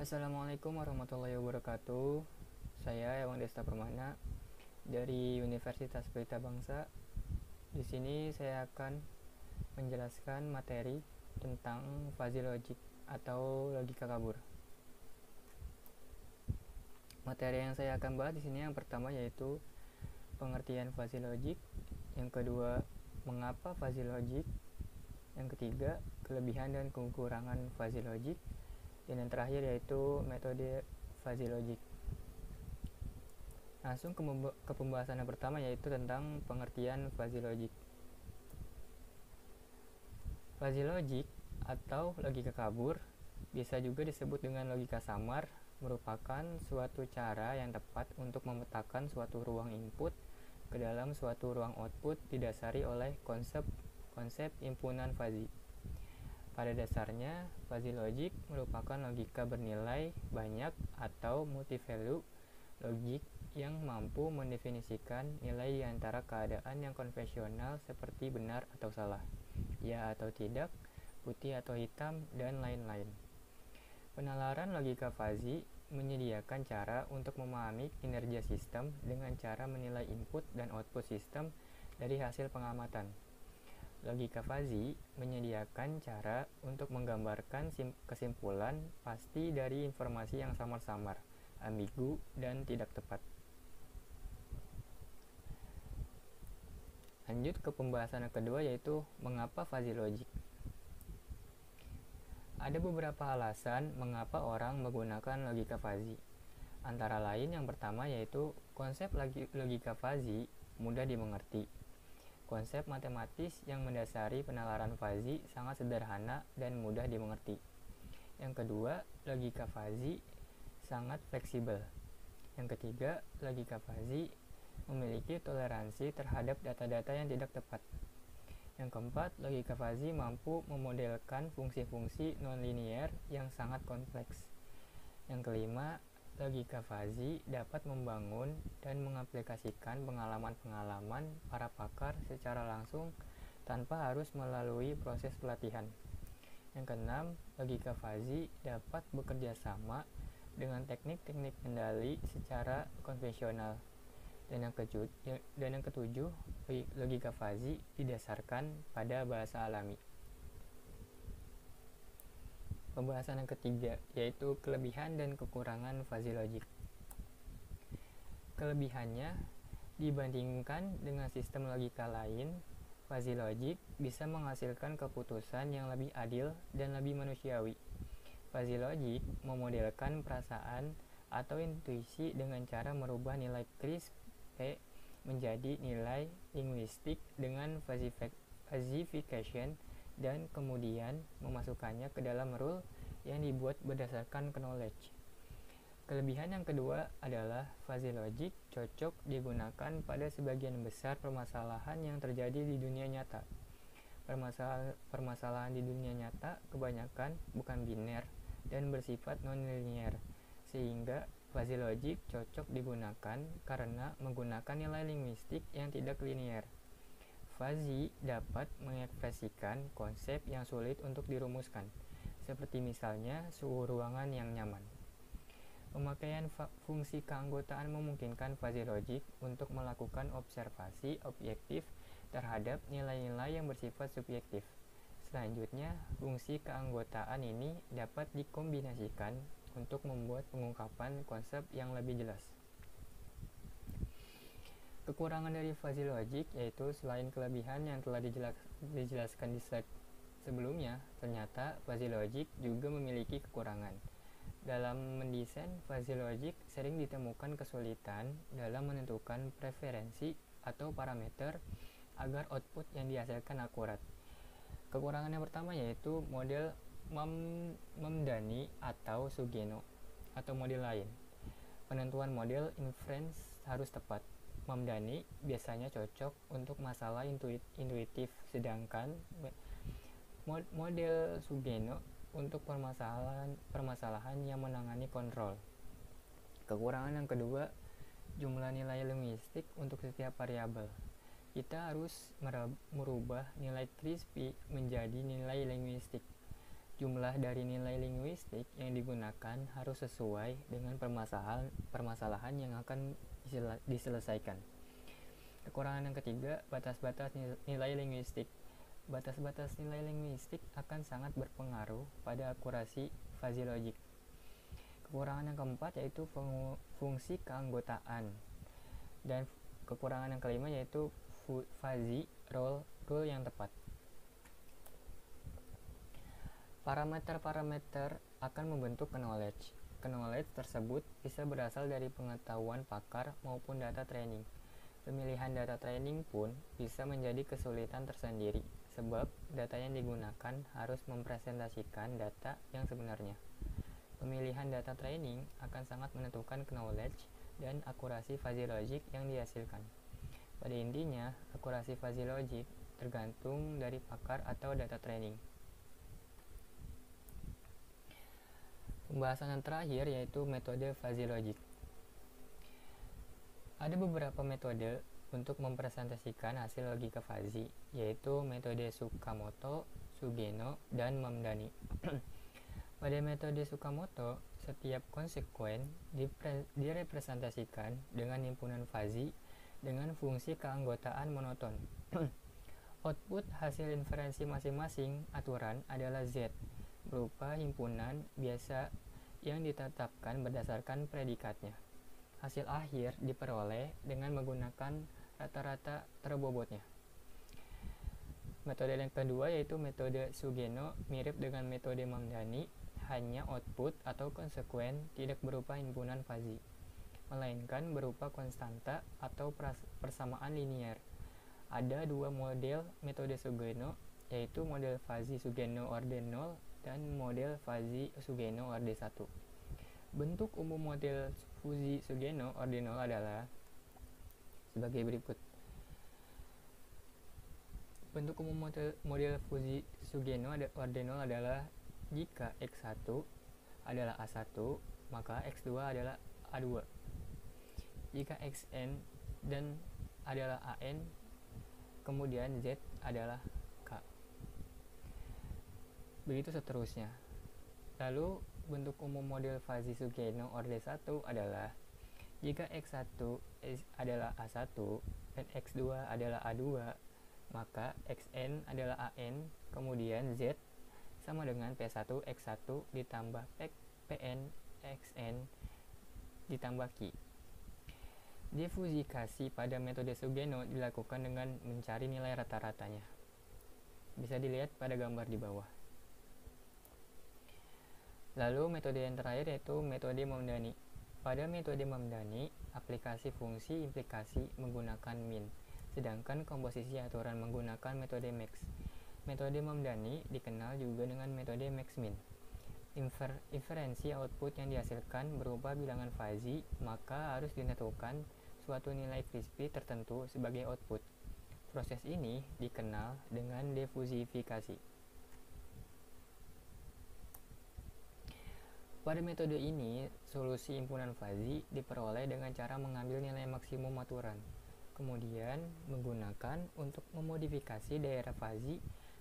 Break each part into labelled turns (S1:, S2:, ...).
S1: Assalamualaikum warahmatullahi wabarakatuh. Saya Ewang Desta Permana dari Universitas Pelita Bangsa. Di sini saya akan menjelaskan materi tentang fuzzy logic atau logika kabur. Materi yang saya akan bahas di sini yang pertama yaitu pengertian fuzzy logic, yang kedua mengapa fuzzy logic, yang ketiga kelebihan dan kekurangan fuzzy logic, dan yang terakhir yaitu metode fuzzy logic. Langsung ke pembahasan yang pertama yaitu tentang pengertian fuzzy logic. Fuzzy logic atau logika kabur bisa juga disebut dengan logika samar, merupakan suatu cara yang tepat untuk memetakan suatu ruang input ke dalam suatu ruang output didasari oleh konsep himpunan fuzzy. Pada dasarnya, fuzzy logic merupakan logika bernilai banyak atau multi-value logik yang mampu mendefinisikan nilai di antara keadaan yang konvensional seperti benar atau salah, ya atau tidak, putih atau hitam, dan lain-lain. Penalaran logika fuzzy menyediakan cara untuk memahami kinerja sistem dengan cara menilai input dan output sistem dari hasil pengamatan. Logika fuzzy menyediakan cara untuk menggambarkan kesimpulan pasti dari informasi yang samar-samar, ambigu, dan tidak tepat. Lanjut ke pembahasan yang kedua yaitu mengapa fuzzy logic. Ada beberapa alasan mengapa orang menggunakan logika fuzzy. Antara lain yang pertama yaitu konsep logika fuzzy mudah dimengerti. Konsep matematis yang mendasari penalaran fuzzy sangat sederhana dan mudah dimengerti. Yang kedua, logika fuzzy sangat fleksibel. Yang ketiga, logika fuzzy memiliki toleransi terhadap data-data yang tidak tepat. Yang keempat, logika fuzzy mampu memodelkan fungsi-fungsi nonlinear yang sangat kompleks. Yang kelima, logika fuzzy dapat membangun dan mengaplikasikan pengalaman-pengalaman para pakar secara langsung tanpa harus melalui proses pelatihan. Yang keenam, logika fuzzy dapat bekerja sama dengan teknik-teknik kendali secara konvensional. Dan yang ketujuh, logika fuzzy didasarkan pada bahasa alami. Pembahasan yang ketiga yaitu kelebihan dan kekurangan fuzzy logic. Kelebihannya, dibandingkan dengan sistem logika lain, fuzzy logic bisa menghasilkan keputusan yang lebih adil dan lebih manusiawi. Fuzzy logic memodelkan perasaan atau intuisi dengan cara merubah nilai CRISP P menjadi nilai linguistik dengan fuzzification dan kemudian memasukkannya ke dalam rule yang dibuat berdasarkan knowledge. Kelebihan yang kedua adalah fuzzy logic cocok digunakan pada sebagian besar permasalahan yang terjadi di dunia nyata. Permasalahan di dunia nyata kebanyakan bukan biner dan bersifat non-linear, sehingga fuzzy logic cocok digunakan karena menggunakan nilai linguistik yang tidak linear. Fuzzy dapat mengekspresikan konsep yang sulit untuk dirumuskan, seperti misalnya suhu ruangan yang nyaman. Pemakaian fungsi keanggotaan memungkinkan fuzzy logic untuk melakukan observasi objektif terhadap nilai-nilai yang bersifat subjektif. Selanjutnya, fungsi keanggotaan ini dapat dikombinasikan untuk membuat pengungkapan konsep yang lebih jelas. Kekurangan dari fuzzy logic yaitu selain kelebihan yang telah dijelaskan di slide sebelumnya, ternyata fuzzy logic juga memiliki kekurangan. Dalam mendesain fuzzy logic sering ditemukan kesulitan dalam menentukan preferensi atau parameter agar output yang dihasilkan akurat. Kekurangan yang pertama yaitu model Mamdani atau Sugeno atau model lain. Penentuan model inference harus tepat. Mamdani biasanya cocok untuk masalah intuitif, sedangkan model Sugeno untuk permasalahan yang menangani kontrol. Kekurangan yang kedua, jumlah nilai linguistik untuk setiap variabel. Kita harus merubah nilai CRISP menjadi nilai linguistik. Jumlah dari nilai linguistik yang digunakan harus sesuai dengan permasalahan yang akan diselesaikan. Kekurangan yang ketiga, batas-batas nilai linguistik. Batas-batas nilai linguistik akan sangat berpengaruh pada akurasi fuzzy Kekurangan yang keempat yaitu fungsi keanggotaan. Dan kekurangan yang kelima yaitu fuzzy rule yang tepat. Parameter-parameter akan membentuk knowledge. Knowledge tersebut bisa berasal dari pengetahuan pakar maupun data training. Pemilihan data training pun bisa menjadi kesulitan tersendiri, sebab data yang digunakan harus mempresentasikan data yang sebenarnya. Pemilihan data training akan sangat menentukan knowledge dan akurasi fuzzy logic yang dihasilkan. Pada intinya, akurasi fuzzy logic tergantung dari pakar atau data training. Pembahasan yang terakhir yaitu metode fuzzy logic. Ada beberapa metode untuk mempresentasikan hasil logika fuzzy, yaitu metode Tsukamoto, Sugeno, dan Mamdani. Pada metode Tsukamoto, setiap konsekuen direpresentasikan dengan himpunan fuzzy dengan fungsi keanggotaan monoton. Output hasil inferensi masing-masing aturan adalah Z, berupa himpunan biasa yang ditetapkan berdasarkan predikatnya. Hasil akhir diperoleh dengan menggunakan rata-rata terbobotnya. Metode yang kedua yaitu metode Sugeno, mirip dengan metode Mamdani, hanya output atau konsekuen tidak berupa himpunan fuzzy, melainkan berupa konstanta atau persamaan linier. Ada dua model metode Sugeno, yaitu model fuzzy Sugeno orde 0 dan model fuzzy Sugeno orde 1. Bentuk umum model fuzzy Sugeno orde 0 adalah sebagai berikut. Bentuk umum model fuzzy Sugeno orde 0 adalah jika X1 adalah A1, maka X2 adalah A2. Jika Xn dan adalah An, kemudian Z adalah K. Begitu seterusnya. Lalu bentuk umum model fuzzy Sugeno orde 1 adalah jika X1 adalah A1 dan X2 adalah A2, maka Xn adalah An, kemudian Z sama dengan P1 X1 ditambah Pn Xn ditambah Q. Difusikasi pada metode Sugeno dilakukan dengan mencari nilai rata-ratanya. Bisa dilihat pada gambar di bawah. Lalu metode yang terakhir yaitu metode Mamdani. Pada metode Mamdani, aplikasi fungsi implikasi menggunakan min, sedangkan komposisi aturan menggunakan metode max. Metode Mamdani dikenal juga dengan metode max-min. Inferensi output yang dihasilkan berupa bilangan fuzzy, maka harus ditentukan suatu nilai crispy tertentu sebagai output. Proses ini dikenal dengan defusifikasi. Pada metode ini, solusi himpunan fuzzy diperoleh dengan cara mengambil nilai maksimum aturan, kemudian menggunakan untuk memodifikasi daerah fuzzy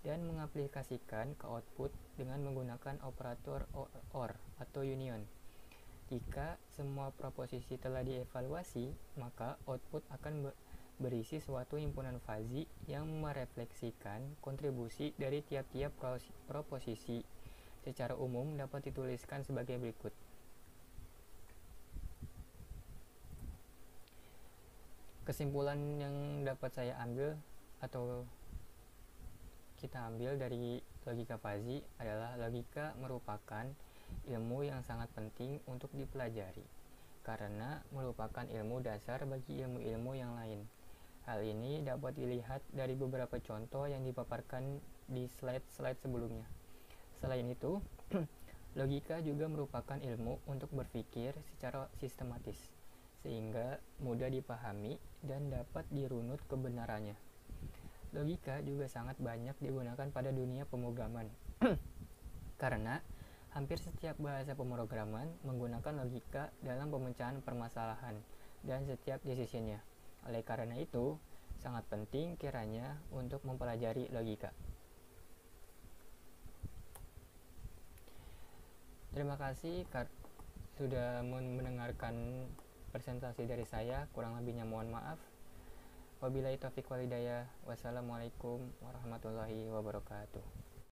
S1: dan mengaplikasikan ke output dengan menggunakan operator OR atau union. Jika semua proposisi telah dievaluasi, maka output akan berisi suatu himpunan fuzzy yang merefleksikan kontribusi dari tiap-tiap proposisi. Secara umum dapat dituliskan sebagai berikut. Kesimpulan yang dapat saya ambil atau kita ambil dari logika fuzzy adalah logika merupakan ilmu yang sangat penting untuk dipelajari karena merupakan ilmu dasar bagi ilmu-ilmu yang lain. Hal ini dapat dilihat dari beberapa contoh yang dipaparkan di slide-slide sebelumnya. Selain itu, logika juga merupakan ilmu untuk berpikir secara sistematis sehingga mudah dipahami dan dapat dirunut kebenarannya. Logika juga sangat banyak digunakan pada dunia pemrograman karena hampir setiap bahasa pemrograman menggunakan logika dalam pemecahan permasalahan dan setiap decision-nya. Oleh karena itu, sangat penting kiranya untuk mempelajari logika. Terima kasih sudah mendengarkan presentasi dari saya. Kurang lebihnya mohon maaf. Wabillahi taufiq walhidayah. Wassalamualaikum warahmatullahi wabarakatuh.